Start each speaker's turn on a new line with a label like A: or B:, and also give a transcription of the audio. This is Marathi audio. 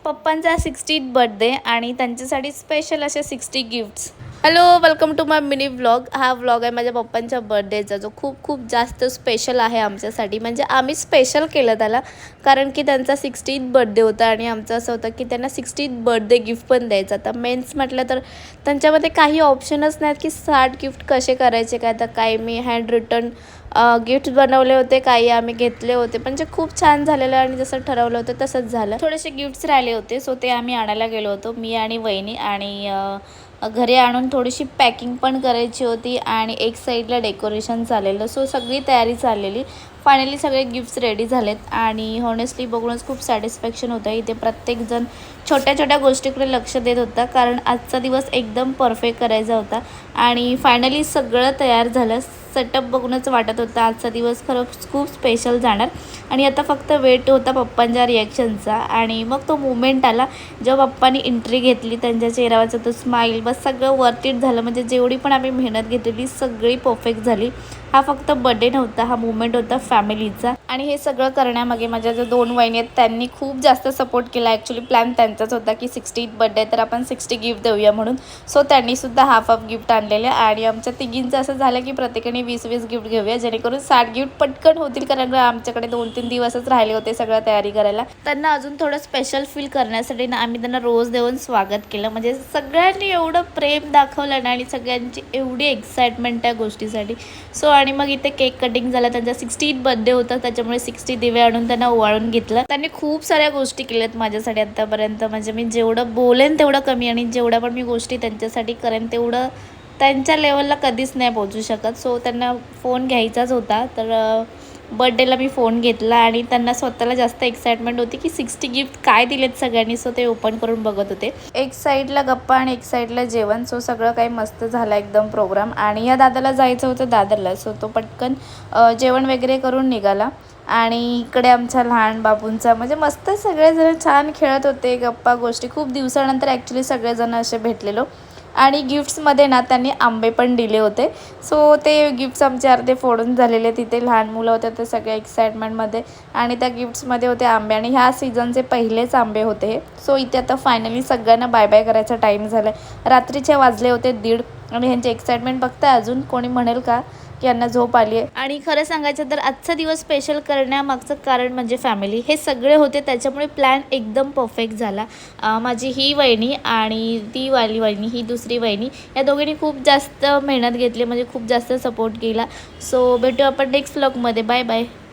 A: पप्पांचा 60th बर्थडे आणि त्यांच्यासाठी स्पेशल असे 60 gifts. Hello, welcome to my mini vlog. हा व्लॉग आहे माझ्या पप्पांच्या बर्थडेचा, जो खूप खूप जास्त स्पेशल आहे आमच्यासाठी. म्हणजे आम्ही स्पेशल केलं त्याला, कारण की त्यांचा 60th बर्थडे होता आणि आमचं असं होतं की त्यांना 60th बर्थडे गिफ्ट पण द्यायचं. आता मेन्स म्हटलं तर त्यांच्यामध्ये काही ऑप्शनच नाहीत की 60 गिफ्ट कसे करायचे काय. तर काही मी हँड रिटन गिफ्ट बनवले होते, काही आम्ही घेतले होते. म्हणजे खूप छान झालेलं आणि जसं ठरवलं होतं तसंच झालं. थोडेसे गिफ्ट्स राहिले होते, सो ते आम्ही आणायला गेलो होतो, मी आणि वहिनी. आणि घरी आणून थोडीशी पॅकिंग पण करायची होती आणि एक साईडला डेकोरेशन चाललेलं. सो सगळी तयारी चाललेली. फायनली सगळे गिफ्ट्स रेडी झालेत आणि हॉनेस्टली बघूनच खूप सॅटिस्फॅक्शन होतं. इथे प्रत्येकजण छोट्या छोट्या गोष्टीकडे लक्ष देत होता, कारण आजचा दिवस एकदम परफेक्ट करायचा होता. आणि फायनली सगळं तयार झालं. सेटअप बघूनच वाटत होता आजचा दिवस खरंच खूप स्पेशल जाणार. आणि आता फक्त वेट होता पप्पांच्या रिॲक्शनचा. आणि मग तो मोमेंट आला जेव्हा पप्पांनी एंट्री घेतली. त्यांच्या चेहऱ्यावरचा तो स्माईल, बस सगळं वर्थ इट झालं. म्हणजे जेवढी पण आम्ही मेहनत घेतलेली सगळी परफेक्ट झाली. हा फक्त बर्थडे नव्हता, हा मोमेंट होता फॅमिलीचा. आणि हे सगळं करण्यामागे माझ्या ज्या 2 वहिनी आहेत त्यांनी खूप जास्त सपोर्ट केला. ॲक्च्युली प्लॅन त्यांचाच होता की 60th बर्थडे तर आपण 60 गिफ्ट देऊया म्हणून. सो त्यांनीसुद्धा हाफ गिफ्ट आणलेले. आणि आमच्या तिघींचं असं झालं की प्रत्येकाने 20-20 गिफ्ट घेऊया, जेणेकरून 60 गिफ्ट पटकन होतील. कारण आमच्याकडे 2-3 दिवसच राहिले होते सगळं तयारी करायला. त्यांना अजून थोडं स्पेशल फील करण्यासाठी ना आम्ही त्यांना रोज देऊन स्वागत केलं. म्हणजे सगळ्यांनी एवढं प्रेम दाखवलं ना आणि सगळ्यांची एवढी एक्साइटमेंट त्या गोष्टीसाठी. सो आणि मग इथे केक कटिंग झाला. त्यांचा 60th बर्थडे होता, त्याच्यामुळे 60 दिवे आणून त्यांना ओवाळून घेतलं. त्यांनी खूप साऱ्या गोष्टी केल्यात माझ्यासाठी आत्तापर्यंत. म्हणजे मी जेवढं बोलेन तेवढं कमी, आणि जेवढ्या पण मी गोष्टी त्यांच्यासाठी करेन तेवढं त्यांच्या लेवलला कधीच नाही पोहोचू शकत. सो त्यांना फोन घ्यायचाच होता, तर बर्थडेला मी फोन घेतला. आणि त्यांना स्वतःला जास्त एक्साइटमेंट होती की 60 गिफ्ट काय दिलेत सगळ्यांनी. सो ते ओपन करून बघत होते. एक साईडला गप्पा आणि एक साईडला जेवण. सो सगळं काही मस्त झालं एकदम प्रोग्राम. आणि या दादाला जायचं होतं दादरला, सो तो पटकन जेवण वगैरे करून निघाला. आणि इकडे आमच्या लहान बाबूंचा म्हणजे मस्त सगळेजण छान खेळत होते, गप्पा गोष्टी. खूप दिवसानंतर ॲक्च्युली सगळेजण असे भेटलेलो. आणि गिफ्ट्समध्ये ना त्यांनी आंबे पण दिले होते. सो ते गिफ्ट्स आमचे अर्धे फोडून झालेले. तिथे लहान मुलं होते ते सगळे एक्साइटमेंटमध्ये, आणि त्या गिफ्ट्समध्ये होते आंबे. आणि ह्या सीझनचे पहिलेच आंबे होते हे. सो इथे आता फायनली सगळ्यांना बाय बाय करायचा टाईम झाला आहे. रात्रीचे वाजले होते 1:30. आणि ह्यांची एक्साइटमेंट बघताय अजून कोणी म्हणेल का की यांना झोप आली आहे. आणि खरं सांगायचं तर आजचा दिवस स्पेशल करण्यामागचं कारण म्हणजे फॅमिली. हे सगळे होते, त्याच्यामुळे प्लॅन एकदम परफेक्ट झाला. माझी ही वहिनी आणि ती वाली वहिनी, ही दुसरी वहिनी, या दोघींनी खूप जास्त मेहनत घेतली. म्हणजे खूप जास्त सपोर्ट केला. सो भेटू आपण नेक्स्ट व्लॉगमध्ये. Bye bye.